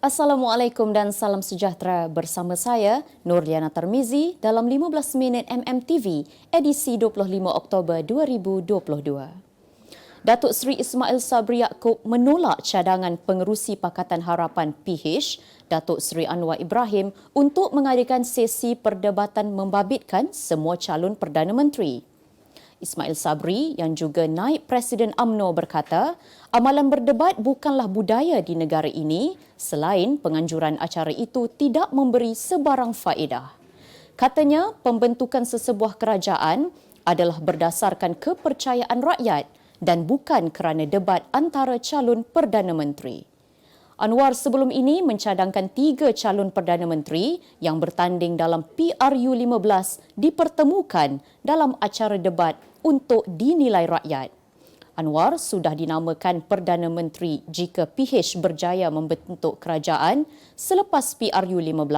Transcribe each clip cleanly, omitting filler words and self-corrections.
Assalamualaikum dan salam sejahtera bersama saya Nurliana Tarmizi dalam 15 minit MMTV edisi 25 Oktober 2022. Datuk Seri Ismail Sabri Yaakob menolak cadangan Pengerusi Pakatan Harapan PH, Datuk Seri Anwar Ibrahim untuk mengadakan sesi perdebatan membabitkan semua calon Perdana Menteri. Ismail Sabri yang juga naib Presiden UMNO berkata, amalan berdebat bukanlah budaya di negara ini selain penganjuran acara itu tidak memberi sebarang faedah. Katanya, pembentukan sesebuah kerajaan adalah berdasarkan kepercayaan rakyat dan bukan kerana debat antara calon Perdana Menteri. Anwar sebelum ini mencadangkan 3 calon Perdana Menteri yang bertanding dalam PRU15 dipertemukan dalam acara debat untuk dinilai rakyat. Anwar sudah dinamakan Perdana Menteri jika PH berjaya membentuk kerajaan selepas PRU15,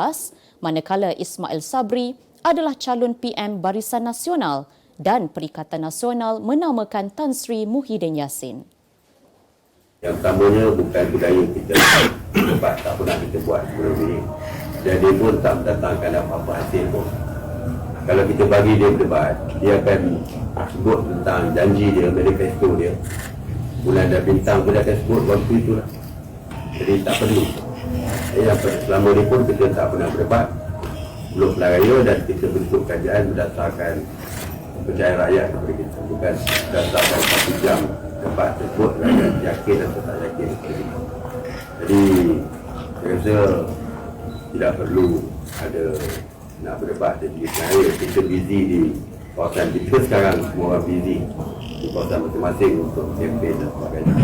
manakala Ismail Sabri adalah calon PM Barisan Nasional dan Perikatan Nasional menamakan Tan Sri Muhyiddin Yassin. Yang utamanya bukan budaya kita debat, tak pernah kita buat sebelum ini. Dan dia pun tak mendatangkan apa-apa hasil pun. Kalau kita bagi dia berdebat, dia akan sebut tentang janji dia, manifesto dia. Bulan dan bintang pun dia akan sebut waktu itulah. Jadi tak perlu. Selama ni pun kita tak pernah berdebat. Belum pelaraya dan kita bentuk kajian berdasarkan kepercayaan rakyat kepada kita. Bukan berdasarkan 1 jam debat tersebut, rakyat yakin atau tak yakin kepada kita. Jadi, saya rasa tidak perlu ada nak berdebat di sebenarnya. Kita busy di kawasan kita sekarang, semua orang busy di kawasan masing-masing untuk kempen dan sebagainya.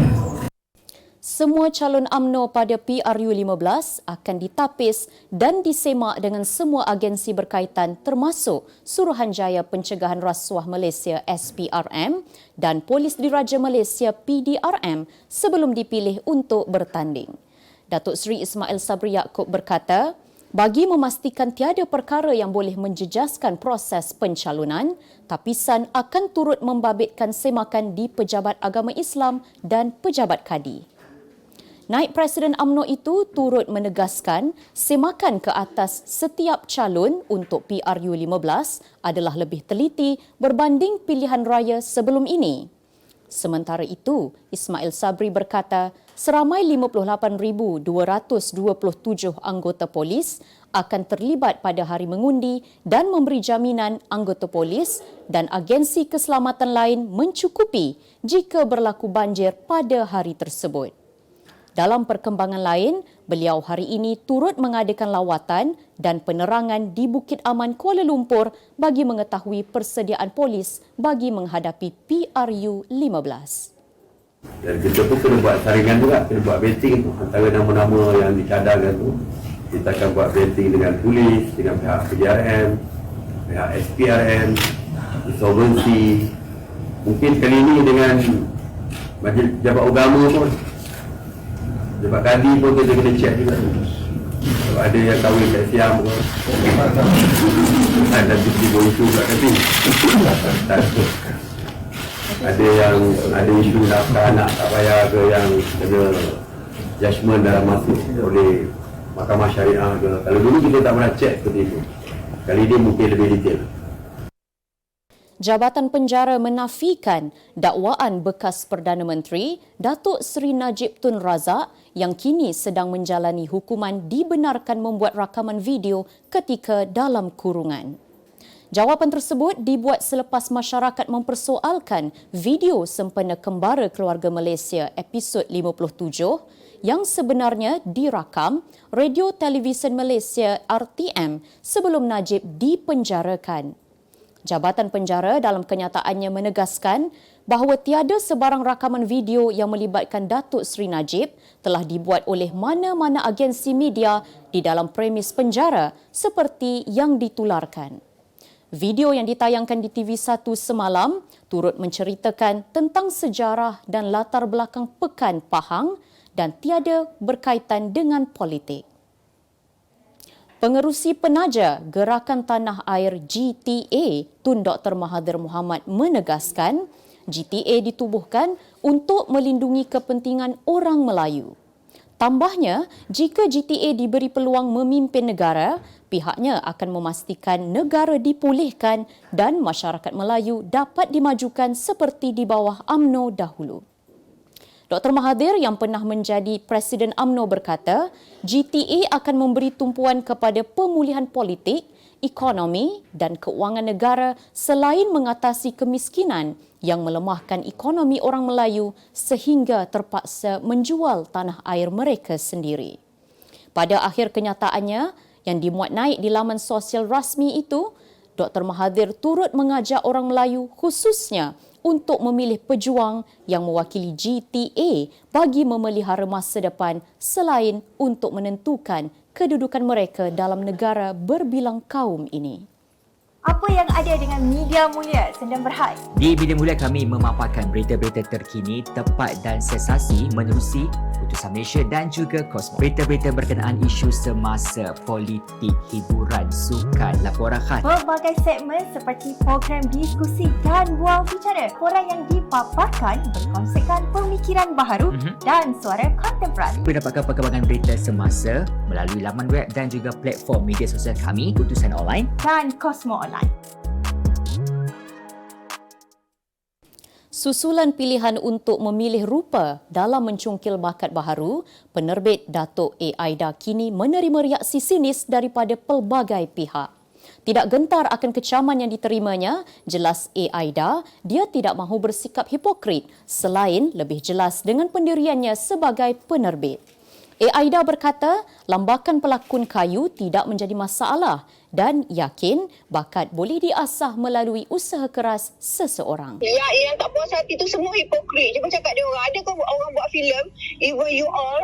Semua calon UMNO pada PRU15 akan ditapis dan disemak dengan semua agensi berkaitan termasuk Suruhanjaya Pencegahan Rasuah Malaysia SPRM dan Polis Diraja Malaysia PDRM sebelum dipilih untuk bertanding. Datuk Seri Ismail Sabri Yaakob berkata, bagi memastikan tiada perkara yang boleh menjejaskan proses pencalonan, tapisan akan turut membabitkan semakan di Pejabat Agama Islam dan Pejabat Kadi. Naib Presiden UMNO itu turut menegaskan semakan ke atas setiap calon untuk PRU15 adalah lebih teliti berbanding pilihan raya sebelum ini. Sementara itu, Ismail Sabri berkata seramai 58,227 anggota polis akan terlibat pada hari mengundi dan memberi jaminan anggota polis dan agensi keselamatan lain mencukupi jika berlaku banjir pada hari tersebut. Dalam perkembangan lain, beliau hari ini turut mengadakan lawatan dan penerangan di Bukit Aman Kuala Lumpur bagi mengetahui persediaan polis bagi menghadapi PRU15. Dan kita pun kena buat saringan juga, kena buat betting tu antara nama-nama yang dicadangkan tu. Kita akan buat betting dengan polis, dengan pihak PDRM, pihak SPRM, insolvensi. Mungkin kali ini dengan Majlis Jabat Agama pun. Jabat Kadi pun kita kena cek juga. Kalau ada yang kahwin kat Siam pun, ada tiba-tiba isu kat Kadi. Ada isu nafkah anak tak bayar ke yang kena judgement dalam masuk oleh Mahkamah Syariah ke. Kalau dulu kita tak pernah cek seperti itu. Kali ini mungkin lebih detail. Jabatan Penjara menafikan dakwaan bekas Perdana Menteri Datuk Seri Najib Tun Razak yang kini sedang menjalani hukuman dibenarkan membuat rakaman video ketika dalam kurungan. Jawapan tersebut dibuat selepas masyarakat mempersoalkan video sempena Kembara Keluarga Malaysia episod 57 yang sebenarnya dirakam Radio Television Malaysia RTM sebelum Najib dipenjarakan. Jabatan Penjara dalam kenyataannya menegaskan bahawa tiada sebarang rakaman video yang melibatkan Datuk Seri Najib telah dibuat oleh mana-mana agensi media di dalam premis penjara seperti yang ditularkan. Video yang ditayangkan di TV1 semalam turut menceritakan tentang sejarah dan latar belakang Pekan Pahang dan tiada berkaitan dengan politik. Pengerusi Penaja Gerakan Tanah Air GTA Tun Dr. Mahathir Mohamad menegaskan GTA ditubuhkan untuk melindungi kepentingan orang Melayu. Tambahnya, jika GTA diberi peluang memimpin negara, pihaknya akan memastikan negara dipulihkan dan masyarakat Melayu dapat dimajukan seperti di bawah UMNO dahulu. Dr. Mahathir yang pernah menjadi Presiden UMNO berkata, GTA akan memberi tumpuan kepada pemulihan politik, ekonomi dan keuangan negara selain mengatasi kemiskinan yang melemahkan ekonomi orang Melayu sehingga terpaksa menjual tanah air mereka sendiri. Pada akhir kenyataannya yang dimuat naik di laman sosial rasmi itu, Dr. Mahathir turut mengajak orang Melayu khususnya untuk memilih pejuang yang mewakili GTA bagi memelihara masa depan selain untuk menentukan kedudukan mereka dalam negara berbilang kaum ini. Apa yang ada dengan Media Mulia Sendang Berhad? Di Media Mulia kami memaparkan berita-berita terkini, tepat dan sensasi menerusi Putusan Malaysia dan juga Kosmos. Berita-berita berkenaan isu semasa, politik, hiburan, sukan, laporan khas. Pelbagai segmen seperti program diskusi dan bual bicara. Korang yang dipaparkan berkongsikan pemikiran baharu dan suara kontemporari. Mendapatkan perkembangan berita semasa melalui laman web dan juga platform media sosial kami, Putusan Online Dan Kosmos Online. Susulan pilihan untuk memilih rupa dalam mencungkil bakat baharu, penerbit Datuk A. Aida kini menerima reaksi sinis daripada pelbagai pihak. Tidak gentar akan kecaman yang diterimanya, jelas A. Aida, dia tidak mahu bersikap hipokrit selain lebih jelas dengan pendiriannya sebagai penerbit. A. Aida berkata, lambakan pelakon kayu tidak menjadi masalah dan yakin bakat boleh diasah melalui usaha keras seseorang. Yang tak puas hati tu semua hipokrit. Cuba cakap dia orang, adakah orang buat filem, even you all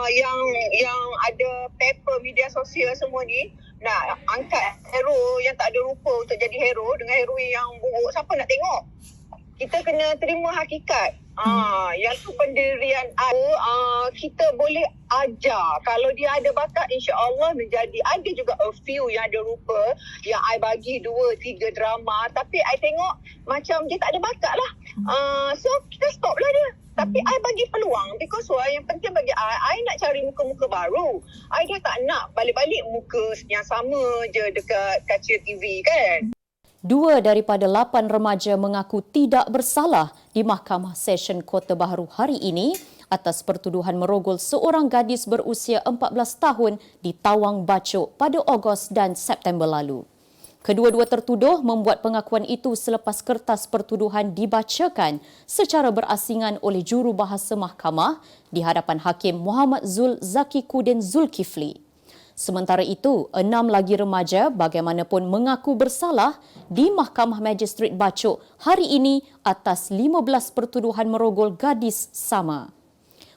yang ada paper media sosial semua ni, nak angkat hero yang tak ada rupa untuk jadi hero dengan heroin yang buruk, siapa nak tengok? Kita kena terima hakikat. Yang tu pendirian kita boleh ajar. Kalau dia ada bakat, insya-Allah menjadi. Ada juga a few yang ada rupa yang I bagi 2-3 drama, tapi I tengok macam dia tak ada bakat lah. So kita stop lah dia. Tapi I bagi peluang because yang penting bagi I nak cari muka-muka baru. I dah tak nak balik-balik muka yang sama je dekat kaca TV kan. 2 daripada 8 remaja mengaku tidak bersalah di Mahkamah Session Kota Baharu hari ini atas pertuduhan merogol seorang gadis berusia 14 tahun di Tawang Bacok pada Ogos dan September lalu. Kedua-dua tertuduh membuat pengakuan itu selepas kertas pertuduhan dibacakan secara berasingan oleh jurubahasa mahkamah di hadapan Hakim Muhammad Zul Zakikuddin Zulkifli. Sementara itu, 6 lagi remaja bagaimanapun mengaku bersalah di Mahkamah Magistrate Bacok hari ini atas 15 pertuduhan merogol gadis sama.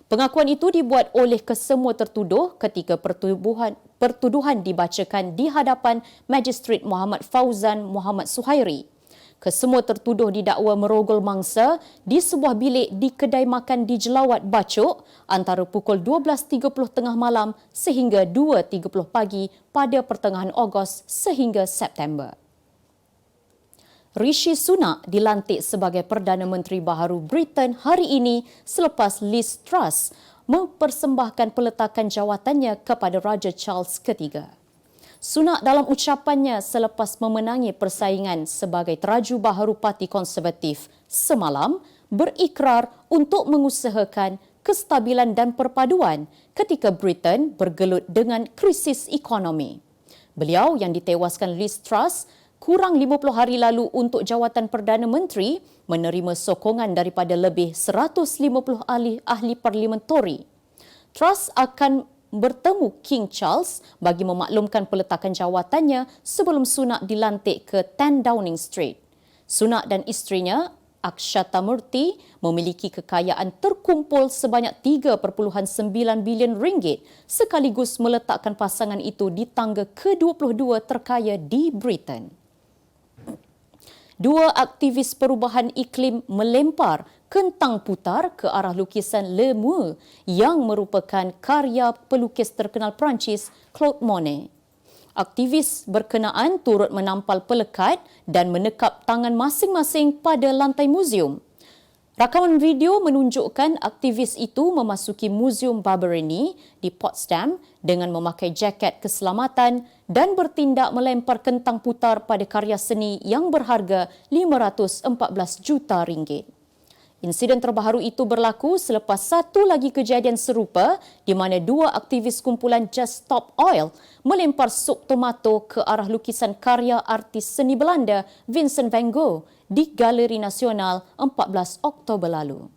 Pengakuan itu dibuat oleh kesemua tertuduh ketika pertuduhan dibacakan di hadapan Magistrate Muhammad Fauzan Muhammad Suhairi. Kesemua tertuduh didakwa merogol mangsa di sebuah bilik di kedai makan di Jelawat Bacok antara pukul 12.30 tengah malam sehingga 2.30 pagi pada pertengahan Ogos sehingga September. Rishi Sunak dilantik sebagai Perdana Menteri Baharu Britain hari ini selepas Liz Truss mempersembahkan peletakan jawatannya kepada Raja Charles III. Sunak dalam ucapannya selepas memenangi persaingan sebagai teraju baharu Parti Konservatif semalam berikrar untuk mengusahakan kestabilan dan perpaduan ketika Britain bergelut dengan krisis ekonomi. Beliau yang ditewaskan Liz Truss kurang 50 hari lalu untuk jawatan Perdana Menteri menerima sokongan daripada lebih 150 ahli parlimen Tory. Truss akan bertemu King Charles bagi memaklumkan peletakan jawatannya sebelum Sunak dilantik ke 10 Downing Street. Sunak dan isterinya, Akshata Murthy, memiliki kekayaan terkumpul sebanyak 3.9 bilion ringgit sekaligus meletakkan pasangan itu di tangga ke-22 terkaya di Britain. 2 aktivis perubahan iklim melempar kentang putar ke arah lukisan Le Mur yang merupakan karya pelukis terkenal Perancis Claude Monet. Aktivis berkenaan turut menampal pelekat dan menekap tangan masing-masing pada lantai muzium. Rakaman video menunjukkan aktivis itu memasuki Muzium Barberini di Potsdam dengan memakai jaket keselamatan dan bertindak melempar kentang putar pada karya seni yang berharga 514 juta ringgit. Insiden terbaru itu berlaku selepas satu lagi kejadian serupa di mana dua aktivis kumpulan Just Stop Oil melempar sup tomato ke arah lukisan karya artis seni Belanda Vincent van Gogh di Galeri Nasional 14 Oktober lalu.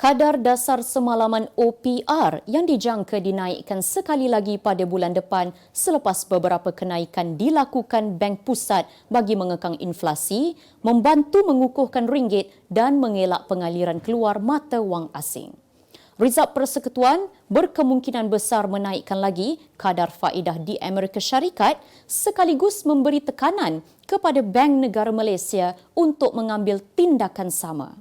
Kadar dasar semalaman OPR yang dijangka dinaikkan sekali lagi pada bulan depan selepas beberapa kenaikan dilakukan Bank Pusat bagi mengekang inflasi, membantu mengukuhkan ringgit dan mengelak pengaliran keluar mata wang asing. Rizab Persekutuan berkemungkinan besar menaikkan lagi kadar faedah di Amerika Syarikat sekaligus memberi tekanan kepada Bank Negara Malaysia untuk mengambil tindakan sama.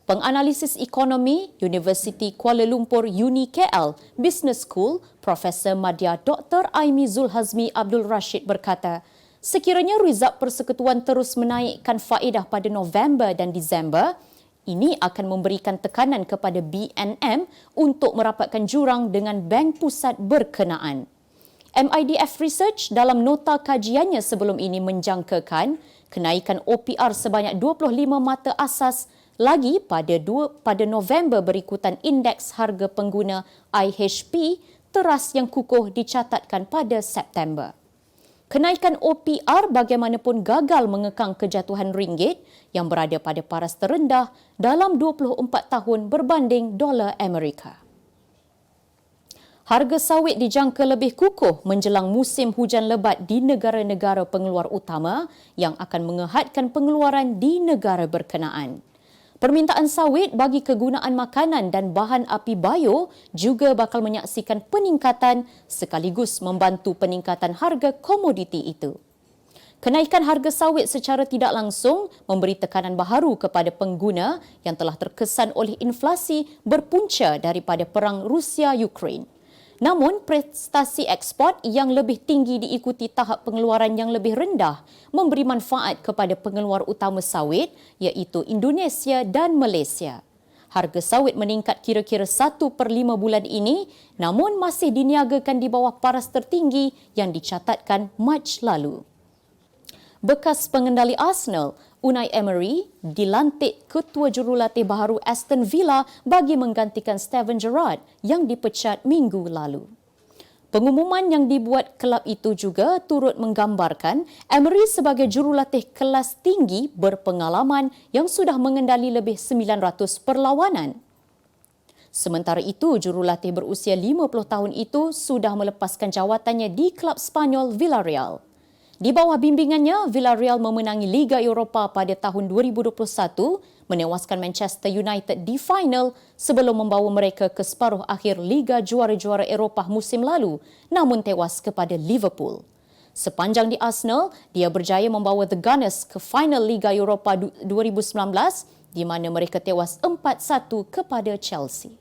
Penganalisis ekonomi Universiti Kuala Lumpur UniKL Business School, Profesor Madya Dr. Aimi Zulhazmi Abdul Rashid berkata, sekiranya Rizab Persekutuan terus menaikkan faedah pada November dan Disember, ini akan memberikan tekanan kepada BNM untuk merapatkan jurang dengan Bank Pusat berkenaan. MIDF Research dalam nota kajiannya sebelum ini menjangkakan kenaikan OPR sebanyak 25 mata asas lagi pada November berikutan indeks harga pengguna IHP teras yang kukuh dicatatkan pada September. Kenaikan OPR bagaimanapun gagal mengekang kejatuhan ringgit yang berada pada paras terendah dalam 24 tahun berbanding dolar Amerika. Harga sawit dijangka lebih kukuh menjelang musim hujan lebat di negara-negara pengeluar utama yang akan mengehadkan pengeluaran di negara berkenaan. Permintaan sawit bagi kegunaan makanan dan bahan api bio juga bakal menyaksikan peningkatan sekaligus membantu peningkatan harga komoditi itu. Kenaikan harga sawit secara tidak langsung memberi tekanan baharu kepada pengguna yang telah terkesan oleh inflasi berpunca daripada perang Rusia-Ukraine. Namun, prestasi ekspor yang lebih tinggi diikuti tahap pengeluaran yang lebih rendah memberi manfaat kepada pengeluar utama sawit iaitu Indonesia dan Malaysia. Harga sawit meningkat kira-kira 1/5 bulan ini namun masih diniagakan di bawah paras tertinggi yang dicatatkan Mac lalu. Bekas pengendali Arsenal, Unai Emery, dilantik ketua jurulatih baharu Aston Villa bagi menggantikan Steven Gerrard yang dipecat minggu lalu. Pengumuman yang dibuat kelab itu juga turut menggambarkan Emery sebagai jurulatih kelas tinggi berpengalaman yang sudah mengendali lebih 900 perlawanan. Sementara itu, jurulatih berusia 50 tahun itu sudah melepaskan jawatannya di kelab Spanyol Villarreal. Di bawah bimbingannya, Villarreal memenangi Liga Eropah pada tahun 2021, menewaskan Manchester United di final sebelum membawa mereka ke separuh akhir Liga Juara-Juara Eropah musim lalu, namun tewas kepada Liverpool. Sepanjang di Arsenal, dia berjaya membawa The Gunners ke final Liga Eropah 2019, di mana mereka tewas 4-1 kepada Chelsea.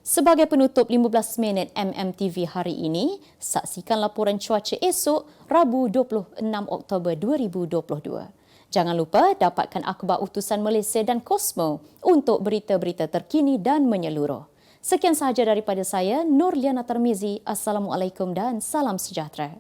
Sebagai penutup 15 minit MMTV hari ini, saksikan laporan cuaca esok Rabu 26 Oktober 2022. Jangan lupa dapatkan akhbar utusan Malaysia dan Cosmo untuk berita-berita terkini dan menyeluruh. Sekian sahaja daripada saya, Nurliana Tarmizi. Assalamualaikum dan salam sejahtera.